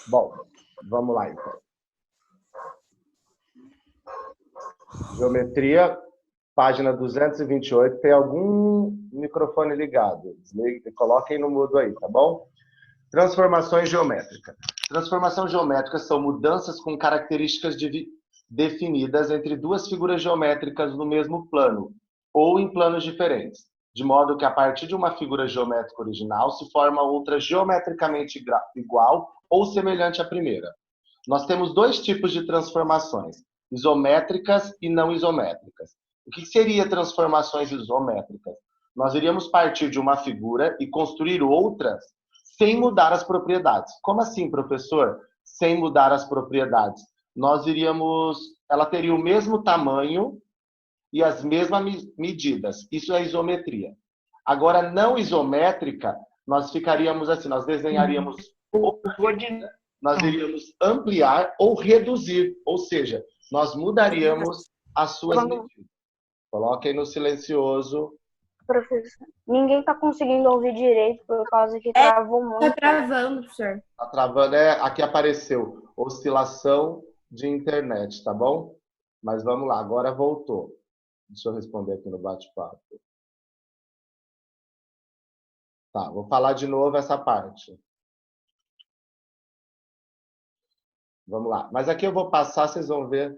Bom, vamos lá então. Geometria, página 228. Tem algum microfone ligado? Desligue, coloquem no mudo aí, tá bom? Transformações geométricas. Transformações geométricas são mudanças com características definidas entre duas figuras geométricas no mesmo plano, ou em planos diferentes, de modo que a partir de uma figura geométrica original se forma outra geometricamente igual ou semelhante à primeira. Nós temos dois tipos de transformações, isométricas e não isométricas. O que seria transformações isométricas? Nós iríamos partir de uma figura e construir outras sem mudar as propriedades. Como assim, professor? Sem mudar as propriedades. Ela teria o mesmo tamanho e as mesmas medidas. Isso é isometria. Agora, não isométrica, nós ficaríamos assim, nós desenharíamos, nós iríamos ampliar ou reduzir, ou seja, nós mudaríamos as suas medidas. Coloquem no silencioso. Professor, ninguém está conseguindo ouvir direito por causa que travou muito. Está travando, professor. Está travando, aqui apareceu oscilação de internet, tá bom? Mas vamos lá, agora voltou. Deixa eu responder aqui no bate-papo. Tá, vou falar de novo essa parte. Vamos lá. Mas aqui eu vou passar, vocês vão ver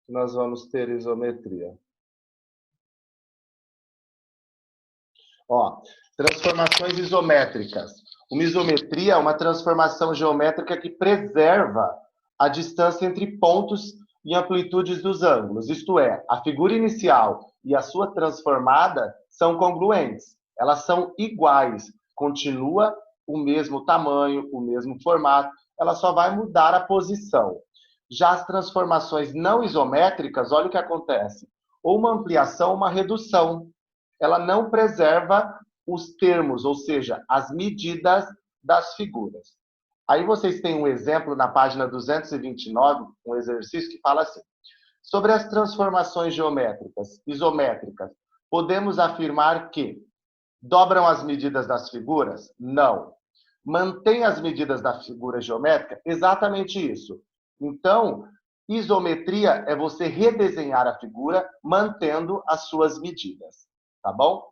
que nós vamos ter isometria. Ó, transformações isométricas. Uma isometria é uma transformação geométrica que preserva a distância entre pontos e amplitudes dos ângulos. Isto é, a figura inicial e a sua transformada são congruentes. Elas são iguais. Continua o mesmo tamanho, o mesmo formato. Ela só vai mudar a posição. Já as transformações não isométricas, olha o que acontece. Ou uma ampliação ou uma redução. Ela não preserva os termos, ou seja, as medidas das figuras. Aí vocês têm um exemplo na página 229, um exercício que fala assim: sobre as transformações geométricas, isométricas, podemos afirmar que dobram as medidas das figuras? Não. Mantém as medidas da figura geométrica? Exatamente isso. Então, isometria é você redesenhar a figura mantendo as suas medidas. Tá bom?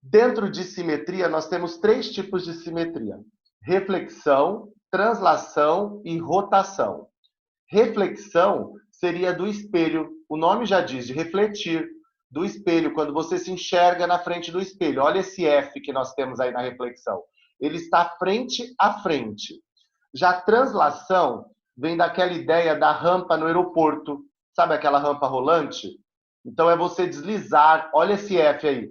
Dentro de simetria, nós temos três tipos de simetria: reflexão, translação e rotação. Reflexão seria do espelho. O nome já diz, de refletir. Do espelho, quando você se enxerga na frente do espelho. Olha esse F que nós temos aí na reflexão. Ele está frente a frente. Já translação vem daquela ideia da rampa no aeroporto. Sabe aquela rampa rolante? Então, é você deslizar, olha esse F aí,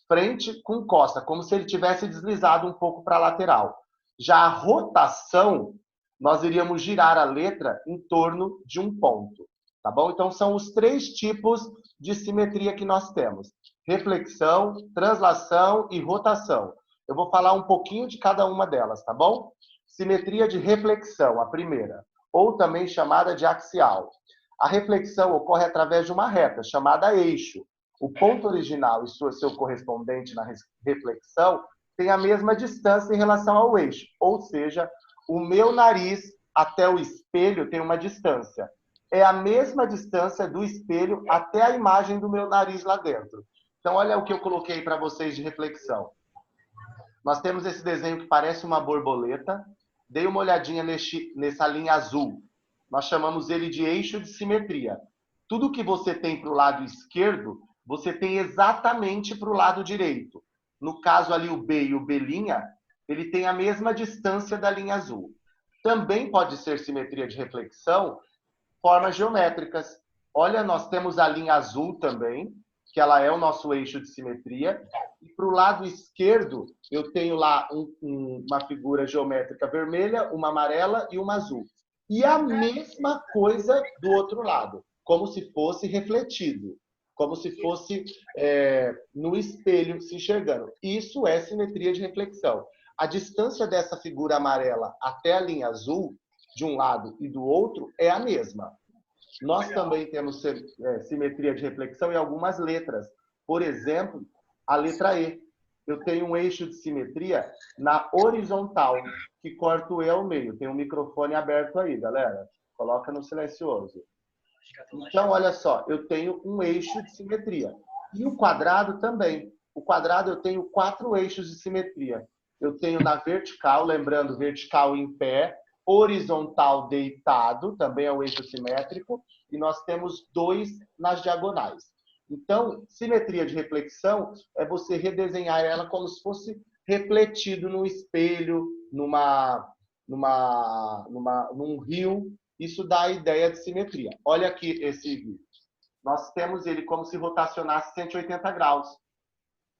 frente com costa, como se ele tivesse deslizado um pouco para a lateral. Já a rotação, nós iríamos girar a letra em torno de um ponto, tá bom? Então, são os três tipos de simetria que nós temos: reflexão, translação e rotação. Eu vou falar um pouquinho de cada uma delas, tá bom? Simetria de reflexão, a primeira, ou também chamada de axial. A reflexão ocorre através de uma reta, chamada eixo. O ponto original e seu correspondente na reflexão têm a mesma distância em relação ao eixo. Ou seja, o meu nariz até o espelho tem uma distância. É a mesma distância do espelho até a imagem do meu nariz lá dentro. Então, olha o que eu coloquei para vocês de reflexão. Nós temos esse desenho que parece uma borboleta. Dei uma olhadinha nessa linha azul. Nós chamamos ele de eixo de simetria. Tudo que você tem para o lado esquerdo, você tem exatamente para o lado direito. No caso ali, o B e o B', ele tem a mesma distância da linha azul. Também pode ser simetria de reflexão, formas geométricas. Olha, nós temos a linha azul também, que ela é o nosso eixo de simetria. E para o lado esquerdo, eu tenho lá uma figura geométrica vermelha, uma amarela e uma azul. E a mesma coisa do outro lado, como se fosse refletido, como se fosse no espelho se enxergando. Isso é simetria de reflexão. A distância dessa figura amarela até a linha azul, de um lado e do outro, é a mesma. Nós também temos simetria de reflexão em algumas letras. Por exemplo, a letra E. eu tenho um eixo de simetria na horizontal, que corta o E ao meio. Tem um microfone aberto aí, galera. Coloca no silencioso. Então, olha só, eu tenho um eixo de simetria. E o quadrado também. O quadrado eu tenho 4 eixos de simetria. Eu tenho na vertical, lembrando, vertical em pé, horizontal deitado, também é o eixo simétrico, e nós temos 2 nas diagonais. Então, simetria de reflexão é você redesenhar ela como se fosse refletido num espelho, num rio. Isso dá a ideia de simetria. Olha aqui esse vídeo. Nós temos ele como se rotacionasse 180 graus.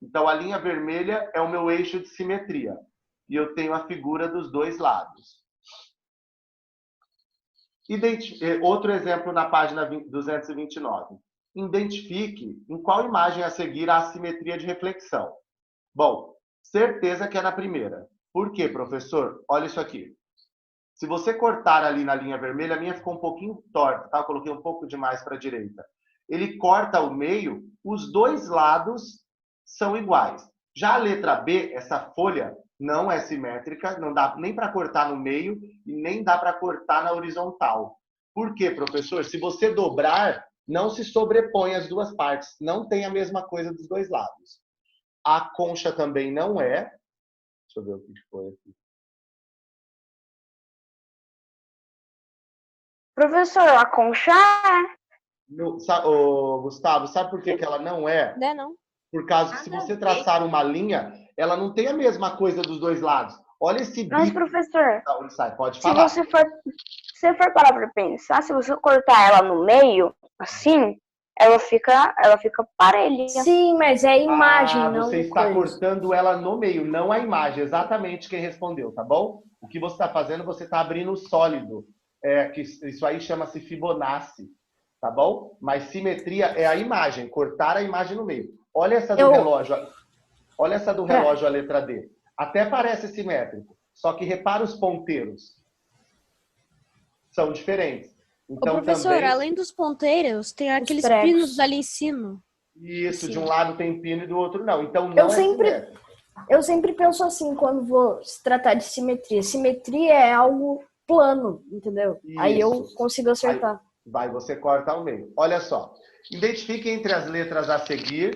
Então, a linha vermelha é o meu eixo de simetria. E eu tenho a figura dos dois lados. Outro exemplo na página 229. Identifique em qual imagem a seguir há a simetria de reflexão. Bom, certeza que é na primeira. Por quê, professor? Olha isso aqui. Se você cortar ali na linha vermelha, a minha ficou um pouquinho torta, tá? Eu coloquei um pouco demais para a direita. Ele corta o meio, os dois lados são iguais. Já a letra B, essa folha, não é simétrica, não dá nem para cortar no meio e nem dá para cortar na horizontal. Por quê, professor? Se você dobrar, não se sobrepõe as duas partes, não tem a mesma coisa dos dois lados. A concha também não é. Deixa eu ver o que foi aqui. Professor, a concha Gustavo, sabe por que ela não é? Não é não. Por causa que se você traçar uma linha, ela não tem a mesma coisa dos dois lados. Olha esse bico. Mas, professor, Onde sai? Pode falar. se você for parar para pensar, se você cortar ela no meio, assim, ela fica parelha. Sim, mas é a imagem, não Você está coisa. cortando ela no meio, não a imagem. Exatamente quem respondeu, tá bom? O que você está fazendo, você está abrindo o sólido. Que isso aí chama-se Fibonacci, tá bom? Mas simetria é a imagem, cortar a imagem no meio. Olha essa do relógio. Olha essa do relógio, a letra D. Até parece simétrico, só que repara os ponteiros. São diferentes. Então, Ô, professor, também... além dos ponteiros, tem aqueles pregos. pinos ali em cima. Isso, de um lado tem pino e do outro não. Então, não Eu é sempre- simétrico. Eu sempre penso assim quando vou se tratar de simetria. Simetria é algo plano, entendeu? Aí eu Isso. consigo acertar. Vai, você corta ao meio. Olha só. Identifique entre as letras a seguir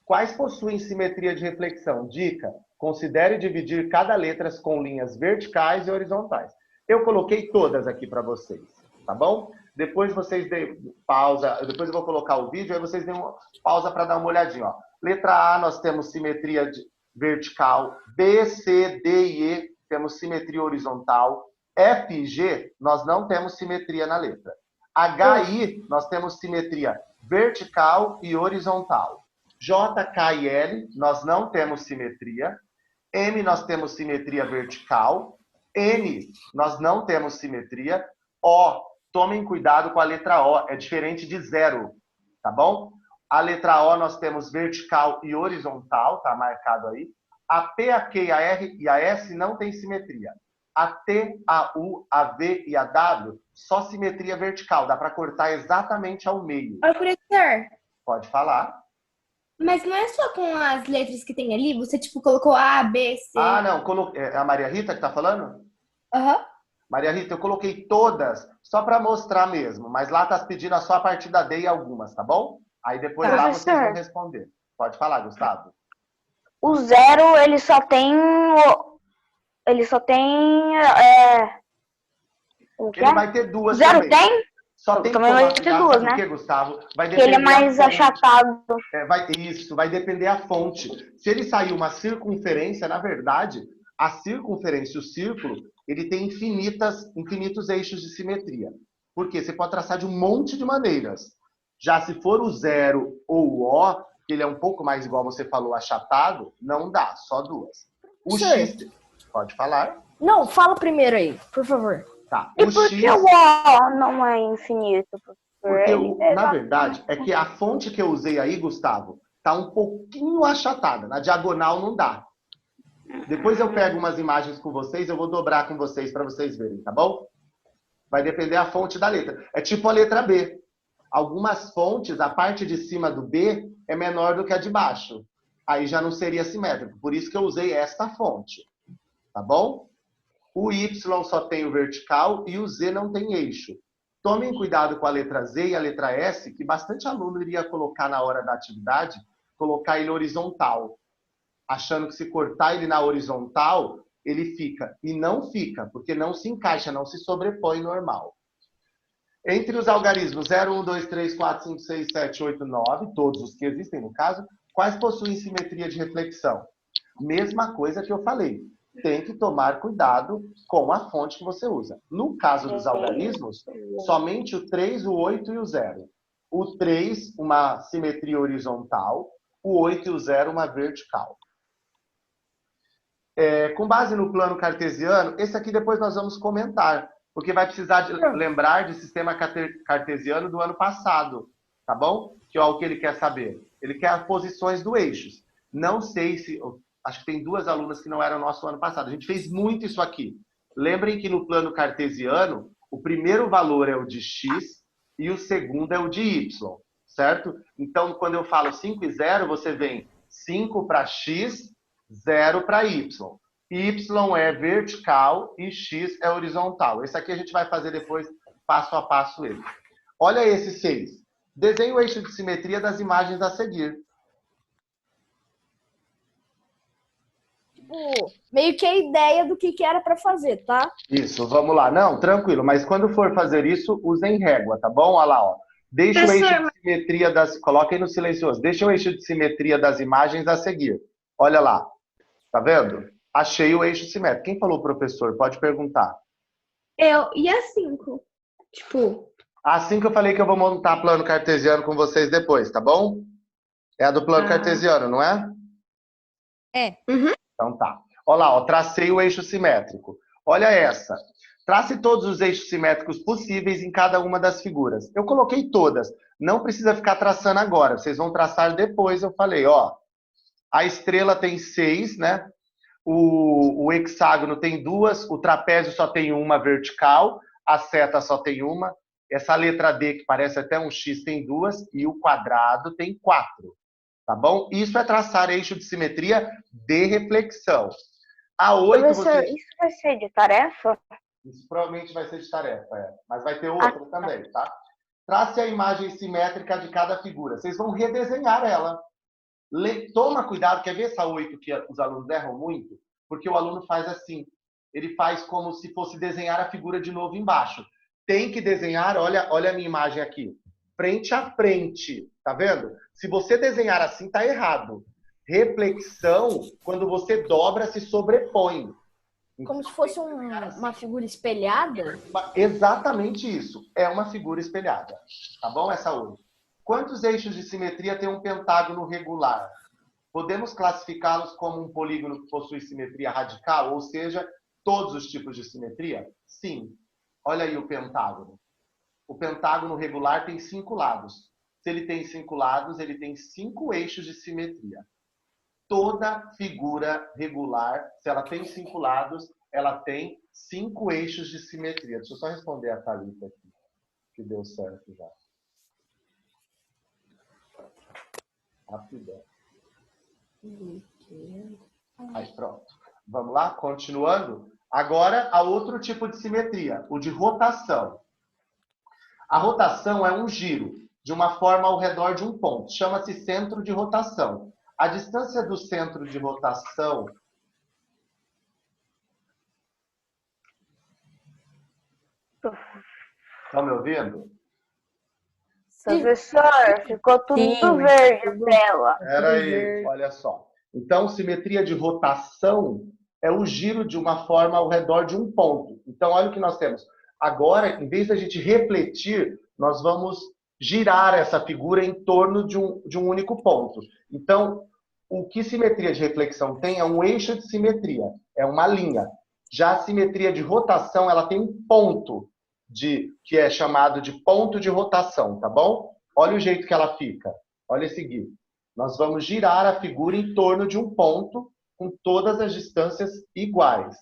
quais possuem simetria de reflexão. Dica: considere dividir cada letra com linhas verticais e horizontais. Eu coloquei todas aqui para vocês, tá bom? Depois vocês deem pausa, depois eu vou colocar o vídeo, aí vocês deem uma pausa para dar uma olhadinha. Ó. Letra A, nós temos simetria vertical. B, C, D e E, temos simetria horizontal. F e G, nós não temos simetria na letra. H e I, nós temos simetria vertical e horizontal. J, K e L, nós não temos simetria. M, nós temos simetria vertical. N, nós não temos simetria. O, tomem cuidado com a letra O, é diferente de zero, tá bom? A letra O nós temos vertical e horizontal, tá marcado aí. A P, a Q, a R e a S não tem simetria. A T, a U, a V e a W, só simetria vertical, dá para cortar exatamente ao meio. Ô, professor, Pode falar. mas não é só com as letras que tem ali? Você, tipo, colocou A, B, C. Ah, não, é a Maria Rita que tá falando? Aham. Maria Rita, eu coloquei todas só para mostrar mesmo, mas lá tá pedindo só a partir da D e algumas, tá bom? Aí depois lá vocês vão responder. Pode falar, Gustavo. O zero, ele só tem ele vai ter duas zero também. tem? Só tem Também vai ter duas, né? Por quê, Gustavo? Vai Que ele é mais achatado. Isso, vai depender a fonte. Se ele sair uma circunferência, na verdade, a circunferência, o círculo, ele tem infinitos eixos de simetria. Por quê? Você pode traçar de um monte de maneiras. Já se for o zero ou o O, que ele é um pouco mais igual você falou, achatado, não dá, só duas. O X, pode falar? Não, fala primeiro aí, por favor. Tá. E por que o O não é infinito, professor? Porque, na verdade, é que a fonte que eu usei aí, Gustavo, tá um pouquinho achatada. Na diagonal não dá. Depois eu pego umas imagens com vocês, eu vou dobrar com vocês para vocês verem, tá bom? Vai depender a fonte da letra. É tipo a letra B. Algumas fontes, a parte de cima do B é menor do que a de baixo. aí já não seria simétrico. Por isso que eu usei esta fonte. Tá bom? O Y só tem o vertical e o Z não tem eixo. Tomem cuidado com a letra Z e a letra S, que bastante aluno iria colocar na hora da atividade, colocar ele horizontal. Achando que se cortar ele na horizontal, ele fica. E não fica, porque não se encaixa, não se sobrepõe normal. Entre os algarismos 0, 1, 2, 3, 4, 5, 6, 7, 8, 9, todos os que existem no caso, quais possuem simetria de reflexão? Mesma coisa que eu falei. Tem que tomar cuidado com a fonte que você usa. No caso dos algarismos, somente o 3, o 8 e o 0. O 3, uma simetria horizontal, o 8 e o 0, uma vertical. Com base no plano cartesiano, esse aqui depois nós vamos comentar, porque vai precisar de lembrar de sistema cartesiano do ano passado, tá bom? Que é o que ele quer saber. Ele quer as posições do eixos. Não sei se... Acho que tem 2 alunas que não eram nosso ano passado. A gente fez muito isso aqui. Lembrem que no plano cartesiano, o primeiro valor é o de x e o segundo é o de y, certo? Então, quando eu falo 5 e 0, você vem 5 para x, 0 para y. Y é vertical e x é horizontal. Esse aqui a gente vai fazer depois, passo a passo ele. Olha esse 6. Desenhe o eixo de simetria das imagens a seguir. Meio que a ideia do que era para fazer, tá? Isso, vamos lá. Não, tranquilo, mas quando for fazer isso, usem régua, tá bom? Olha lá, ó. Deixa o eixo de simetria das... Coloquem no silencioso. Deixa o eixo de simetria das imagens a seguir. Olha lá. Tá vendo? Achei o eixo simétrico. Quem falou, professor? Pode perguntar. Eu e a 5. Tipo, Assim que eu falei que eu vou montar plano cartesiano com vocês depois, tá bom? É a do plano cartesiano, não é? É. Então tá. Olha lá, ó, tracei o eixo simétrico. Olha essa. Trace todos os eixos simétricos possíveis em cada uma das figuras. Eu coloquei todas. Não precisa ficar traçando agora. Vocês vão traçar depois, eu falei, ó. A estrela tem 6, né? O hexágono tem 2, o trapézio só tem uma vertical, a seta só tem uma. Essa letra D, que parece até um X, tem 2, e o quadrado tem 4. Tá bom? Isso é traçar eixo de simetria de reflexão. A 8 Professor, isso vai ser de tarefa? Isso provavelmente vai ser de tarefa, mas vai ter outra também, tá? Trace a imagem simétrica de cada figura. Vocês vão redesenhar ela. Toma cuidado, quer ver essa 8 que os alunos erram muito? Porque o aluno faz assim. Ele faz como se fosse desenhar a figura de novo embaixo. Tem que desenhar, olha a minha imagem aqui. Frente a frente, tá vendo? Se você desenhar assim, tá errado. Reflexão, quando você dobra, se sobrepõe. Como se fosse uma figura espelhada? Exatamente isso. É uma figura espelhada. Tá bom? Essa 8. Quantos eixos de simetria tem um pentágono regular? Podemos classificá-los como um polígono que possui simetria radical, ou seja, todos os tipos de simetria? Sim. Olha aí o pentágono. O pentágono regular tem 5 lados. Se ele tem 5 lados, ele tem 5 eixos de simetria. Toda figura regular, se ela tem 5 lados, ela tem 5 eixos de simetria. Deixa eu só responder a Thalita aqui, que deu certo já. Rapidão. Aí, pronto. Vamos lá? Continuando. Agora, há outro tipo de simetria, o de rotação. A rotação é um giro de uma forma ao redor de um ponto. Chama-se centro de rotação. A distância do centro de rotação... Estão me ouvindo? Professor, ficou tudo verde a tela. Espera aí, olha só. Então, simetria de rotação é o giro de uma forma ao redor de um ponto. Então, olha o que nós temos. Agora, em vez da gente refletir, nós vamos girar essa figura em torno de um único ponto. Então, o que simetria de reflexão tem é um eixo de simetria, é uma linha. Já a simetria de rotação, ela tem um ponto, que é chamado de ponto de rotação, tá bom? Olha o jeito que ela fica. Olha a seguir. Nós vamos girar a figura em torno de um ponto com todas as distâncias iguais.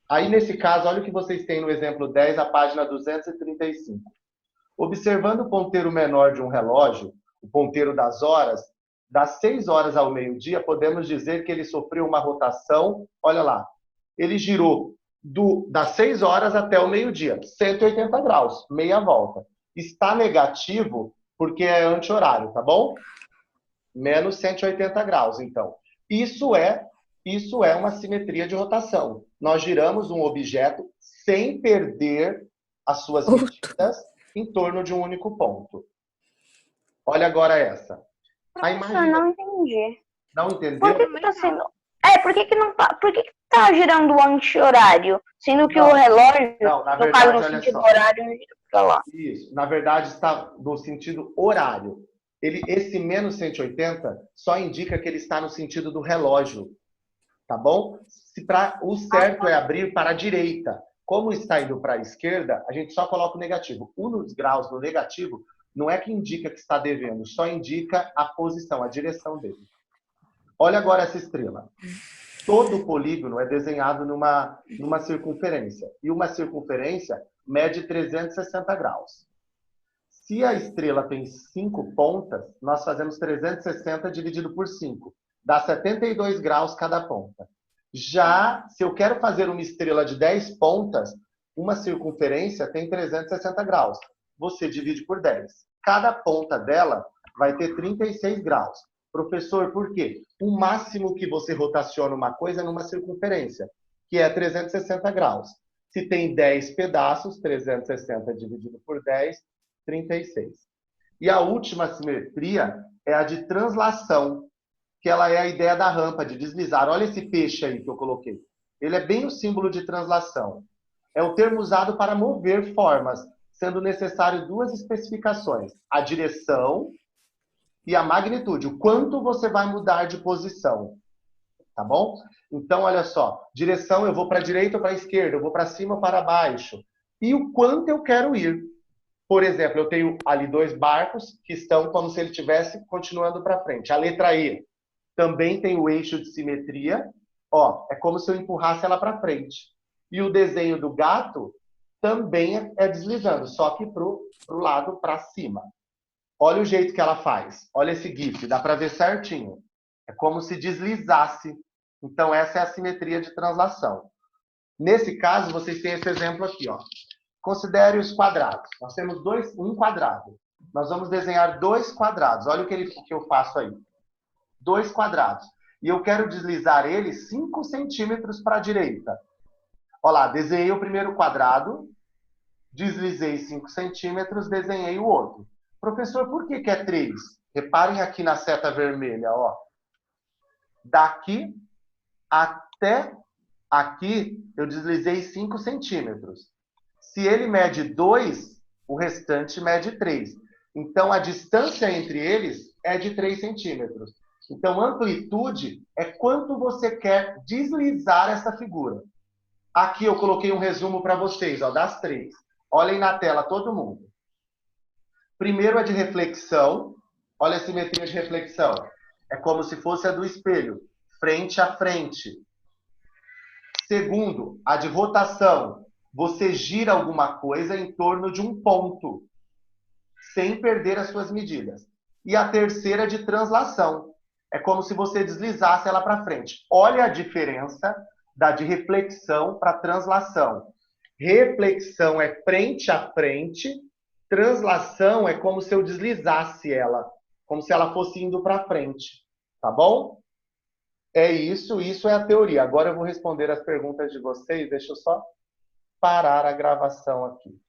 Aí, nesse caso, olha o que vocês têm no exemplo 10, a página 235. Observando o ponteiro menor de um relógio, o ponteiro das horas, Das 6 horas ao meio-dia, podemos dizer que ele sofreu uma rotação, olha lá, ele girou das 6 horas até o meio-dia, 180 graus, meia volta. Está negativo porque é anti-horário, tá bom? Menos 180 graus, então. Isso é uma simetria de rotação. Nós giramos um objeto sem perder as suas medidas em torno de um único ponto. Olha agora essa. A Professor, imagem... não entendi. Não entendeu? Por que tá sendo... por que não tá... Por que tá girando o anti-horário? Sendo que o relógio, não, na no verdade, caso, no olha sentido só. horário, pra lá. Isso. Na verdade, está no sentido horário. Esse menos 180 só indica que ele está no sentido do relógio. Tá bom? O certo é abrir para a direita. Como está indo para a esquerda, a gente só coloca o negativo. Nos graus no negativo não é que indica que está devendo, só indica a posição, a direção dele. Olha agora essa estrela. Todo polígono é desenhado numa circunferência. E uma circunferência mede 360 graus. Se a estrela tem 5 pontas, nós fazemos 360 dividido por 5. Dá 72 graus cada ponta. Já, se eu quero fazer uma estrela de 10 pontas, uma circunferência tem 360 graus. Você divide por 10. Cada ponta dela vai ter 36 graus. Professor, por quê? O máximo que você rotaciona uma coisa é numa circunferência, que é 360 graus. Se tem 10 pedaços, 360 dividido por 10, 36. E a última simetria é a de translação, que ela é a ideia da rampa, de deslizar. Olha esse peixe aí que eu coloquei. Ele é bem o símbolo de translação. É o termo usado para mover formas, sendo necessário 2 especificações. A direção e a magnitude. O quanto você vai mudar de posição. Tá bom? Então, olha só. Direção, eu vou para a direita ou para a esquerda, eu vou para cima ou para baixo. E o quanto eu quero ir. Por exemplo, eu tenho ali 2 barcos que estão como se ele estivesse continuando para frente. A letra E também tem o eixo de simetria. Ó, é como se eu empurrasse ela para frente. E o desenho do gato também é deslizando, só que para o lado para cima. Olha o jeito que ela faz. Olha esse GIF, dá para ver certinho. É como se deslizasse. Então, essa é a simetria de translação. Nesse caso, vocês têm esse exemplo aqui, ó. Considere os quadrados. Nós temos um quadrado. Nós vamos desenhar 2 quadrados. Olha o que eu faço aí. 2 quadrados. E eu quero deslizar ele 5 centímetros para a direita. Olha lá, desenhei o primeiro quadrado, deslizei 5 centímetros, desenhei o outro. Professor, por que é 3? Reparem aqui na seta vermelha, ó. Daqui até aqui, eu deslizei 5 centímetros. Se ele mede 2, o restante mede 3. Então, a distância entre eles é de 3 centímetros. Então, amplitude é quanto você quer deslizar essa figura. Aqui eu coloquei um resumo para vocês, ó, das 3. Olhem na tela, todo mundo. Primeiro é de reflexão. Olha a simetria de reflexão. É como se fosse a do espelho, frente a frente. Segundo, a de rotação. Você gira alguma coisa em torno de um ponto, sem perder as suas medidas. E a terceira é de translação. É como se você deslizasse ela para frente. Olha a diferença da de reflexão para translação. Reflexão é frente a frente, translação é como se eu deslizasse ela, como se ela fosse indo para frente. Tá bom? É isso é a teoria. Agora eu vou responder as perguntas de vocês. Deixa eu só parar a gravação aqui.